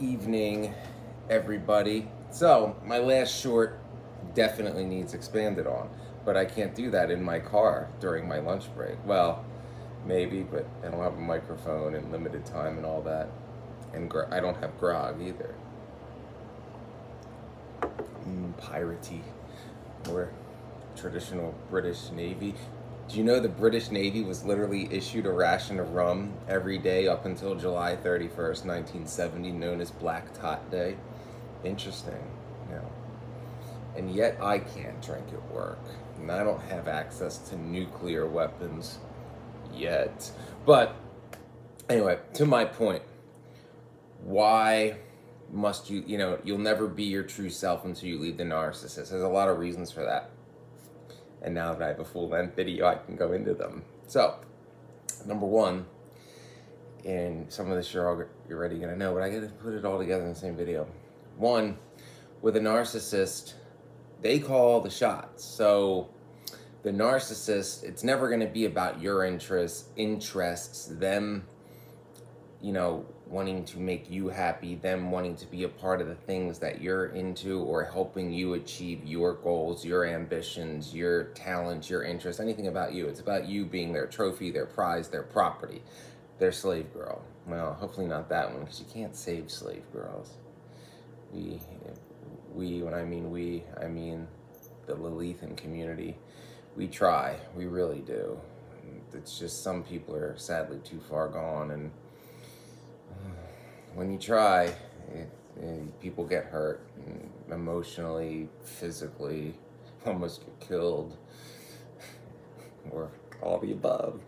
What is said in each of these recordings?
evening, everybody. So, my last short definitely needs expanded on, but I can't do that in my car during my lunch break. Well, maybe, but I don't have a microphone and limited time and all that. And I don't have grog either. Piratey, or traditional British Navy. Do you know the British Navy was literally issued a ration of rum every day up until July 31st, 1970, known as Black Tot Day? Interesting, you know. And yet I can't drink at work. And I don't have access to nuclear weapons yet. But anyway, to my point, why must you, you'll never be your true self until you leave the narcissist. There's a lot of reasons for that. And now that I have a full-length video, I can go into them. So, number one, and some of this you're already going to know, but I got to put it all together in the same video. One, with a narcissist, they call the shots. So, the narcissist, it's never going to be about your interests, them, wanting to make you happy, them wanting to be a part of the things that you're into or helping you achieve your goals, your ambitions, your talents, your interests, anything about you. It's about you being their trophy, their prize, their property, their slave girl. Well, hopefully not that one, because you can't save slave girls. When I mean we, I mean the Lilithan community. We try, we really do. It's just some people are sadly too far gone, and when you try, people get hurt, emotionally, physically, almost get killed, or all the above.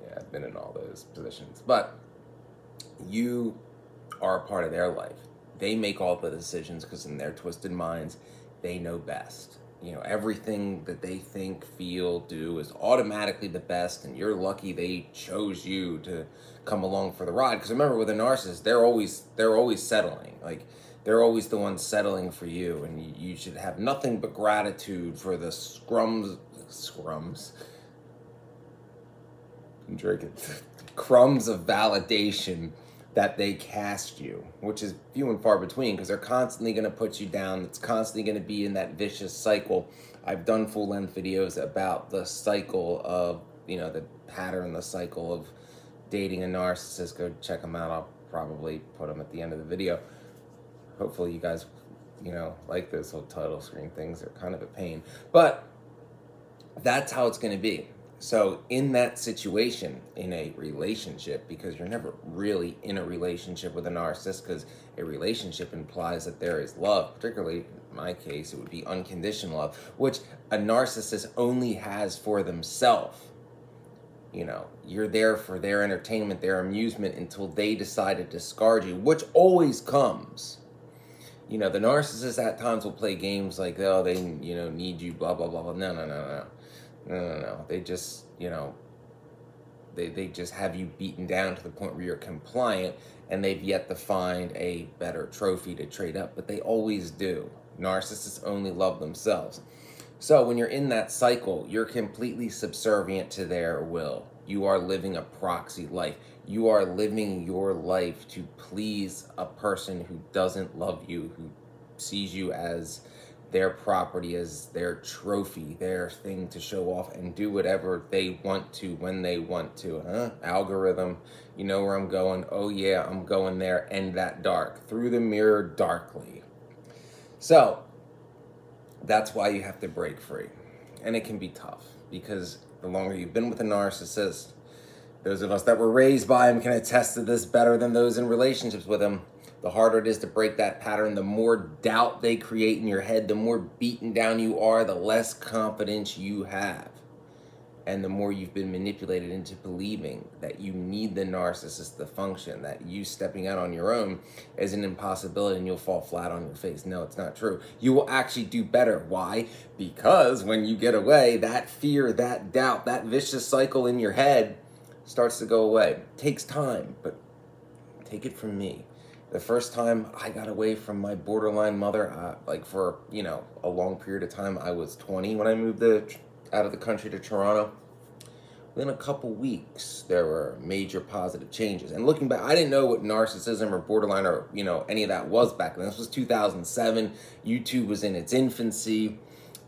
Yeah, I've been in all those positions. But you are a part of their life. They make all the decisions because in their twisted minds, they know best. Everything that they think, feel, do is automatically the best, and you're lucky they chose you to come along for the ride. Because remember, with a narcissist, they're always settling. Like, they're always the ones settling for you, and you should have nothing but gratitude for the I'm drinking crumbs of validation that they cast you, which is few and far between, because they're constantly going to put you down. It's constantly going to be in that vicious cycle. I've done full-length videos about the cycle of, the pattern, the cycle of dating a narcissist. Go check them out. I'll probably put them at the end of the video. Hopefully you guys, like those little title screen things. They're kind of a pain. But that's how it's going to be. So in that situation, in a relationship, because you're never really in a relationship with a narcissist, because a relationship implies that there is love, particularly in my case, it would be unconditional love, which a narcissist only has for themselves. You're there for their entertainment, their amusement, until they decide to discard you, which always comes. The narcissist at times will play games like, oh, they, need you, blah, blah, blah, blah. No. They just, they just have you beaten down to the point where you're compliant, and they've yet to find a better trophy to trade up, but they always do. Narcissists only love themselves. So when you're in that cycle, you're completely subservient to their will. You are living a proxy life. You are living your life to please a person who doesn't love you, who sees you as their property, as their trophy, their thing to show off and do whatever they want to when they want to. Algorithm, you know where I'm going. Oh yeah, I'm going there. End that dark. Through the mirror darkly. So that's why you have to break free. And it can be tough, because the longer you've been with a narcissist, those of us that were raised by him can attest to this better than those in relationships with him. The harder it is to break that pattern, the more doubt they create in your head, the more beaten down you are, the less confidence you have. And the more you've been manipulated into believing that you need the narcissist to function, that you stepping out on your own is an impossibility and you'll fall flat on your face. No, it's not true. You will actually do better. Why? Because when you get away, that fear, that doubt, that vicious cycle in your head starts to go away. It takes time, but take it from me. The first time I got away from my borderline mother, for, a long period of time, I was 20 when I moved out of the country to Toronto. within a couple weeks, there were major positive changes. And looking back, I didn't know what narcissism or borderline or, you know, any of that was back then. This was 2007. YouTube was in its infancy.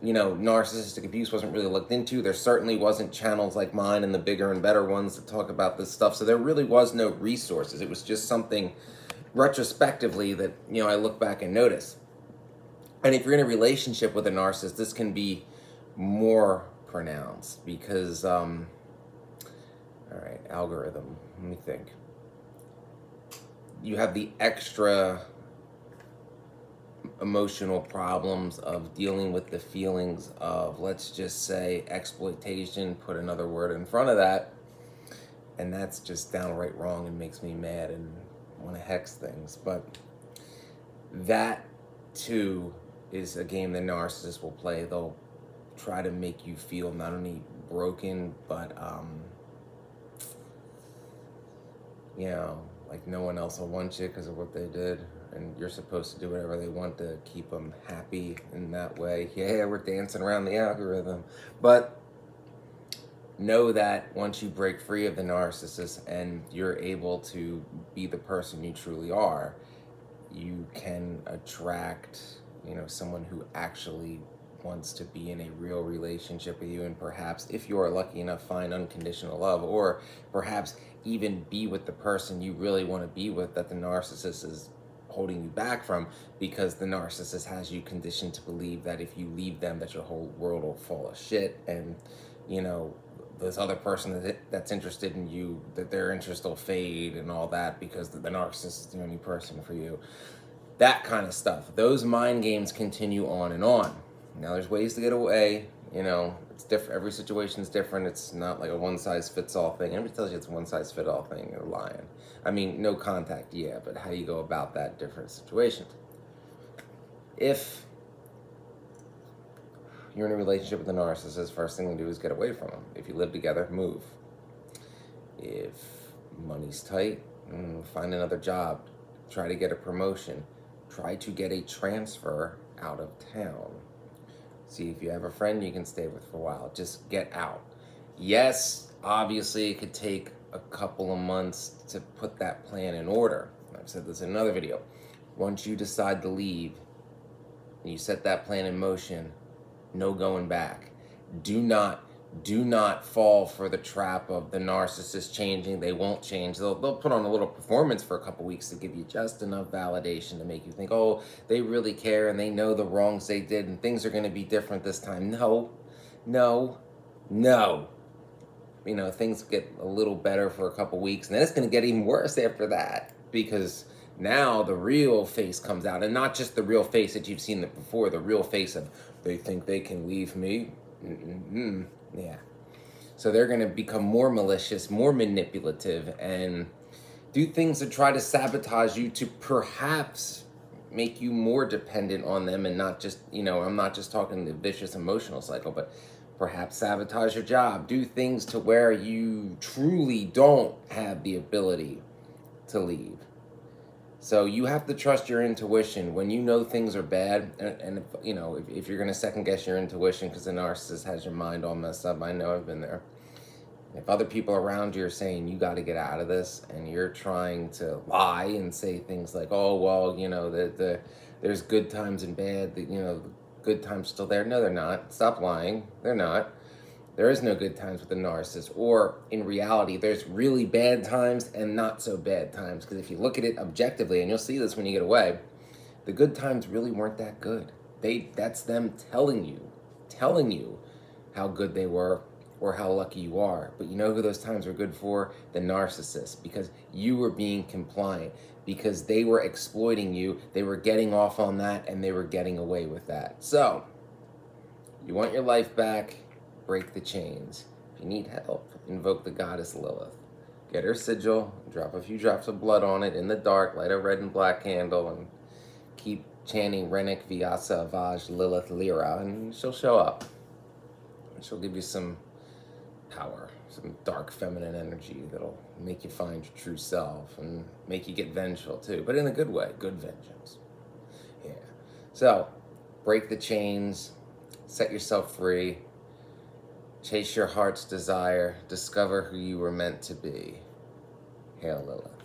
You know, narcissistic abuse wasn't really looked into. There certainly wasn't channels like mine and the bigger and better ones that talk about this stuff. So there really was no resources. It was just something retrospectively that, you know, I look back and notice. And if you're in a relationship with a narcissist, this can be more pronounced because, all right, algorithm, let me think. You have the extra emotional problems of dealing with the feelings of, let's just say, exploitation, put another word in front of that, and that's just downright wrong and makes me mad and want to hex things. But that too is a game the narcissist will play. They'll try to make you feel not only broken, but you know, like no one else will want you because of what they did, and you're supposed to do whatever they want to keep them happy in that way. Yeah, we're dancing around the algorithm. But know that once you break free of the narcissist and you're able to be the person you truly are, you can attract, you know, someone who actually wants to be in a real relationship with you, and perhaps, if you are lucky enough, find unconditional love, or perhaps even be with the person you really want to be with that the narcissist is holding you back from, because the narcissist has you conditioned to believe that if you leave them, that your whole world will fall of shit, and, you know, this other person that's interested in you, that their interest will fade and all that because the narcissist is the only person for you. That kind of stuff. Those mind games continue on and on. Now, there's ways to get away. You know, it's different. Every situation is different. It's not like a one-size-fits-all thing. Everybody tells you it's a one-size-fits-all thing. You're lying. I mean, no contact, yeah, but how you go about that, different situations. If you're in a relationship with a narcissist, first thing to do is get away from them. If you live together, move. If money's tight, find another job. Try to get a promotion. Try to get a transfer out of town. See if you have a friend you can stay with for a while. Just get out. Yes, obviously it could take a couple of months to put that plan in order. I've said this in another video. Once you decide to leave, and you set that plan in motion, no going back. Do not fall for the trap of the narcissist changing. They won't change. They'll put on a little performance for a couple weeks to give you just enough validation to make you think, oh, they really care and they know the wrongs they did and things are going to be different this time. No. You know, things get a little better for a couple weeks, and then it's going to get even worse after that, because now the real face comes out, and not just the real face that you've seen before, the real face of, they think they can leave me. Yeah. So they're going to become more malicious, more manipulative, and do things to try to sabotage you, to perhaps make you more dependent on them, and not just, you know, I'm not just talking the vicious emotional cycle, but perhaps sabotage your job. Do things to where you truly don't have the ability to leave. So you have to trust your intuition when you know things are bad. And if, you know, if you're going to second guess your intuition because the narcissist has your mind all messed up, I know, I've been there. If other people around you are saying you got to get out of this, and you're trying to lie and say things like, oh, well, you know, there's good times and bad, you know, the good times still there. No, they're not. Stop lying. They're not. There is no good times with the narcissist. Or in reality, there's really bad times and not so bad times. Because if you look at it objectively, and you'll see this when you get away, the good times really weren't that good. That's them telling you how good they were or how lucky you are. But you know who those times were good for? The narcissist. Because you were being compliant. Because they were exploiting you. They were getting off on that, and they were getting away with that. So, you want your life back? Break the chains. If you need help, invoke the goddess Lilith. Get her sigil, drop a few drops of blood on it in the dark, light a red and black candle, and keep chanting Renik Vyasa Vaj Lilith Lyra, and she'll show up. And she'll give you some power, some dark feminine energy that'll make you find your true self and make you get vengeful too, but in a good way, good vengeance. Yeah. So, break the chains, set yourself free. Chase your heart's desire. Discover who you were meant to be. Hail Lilith.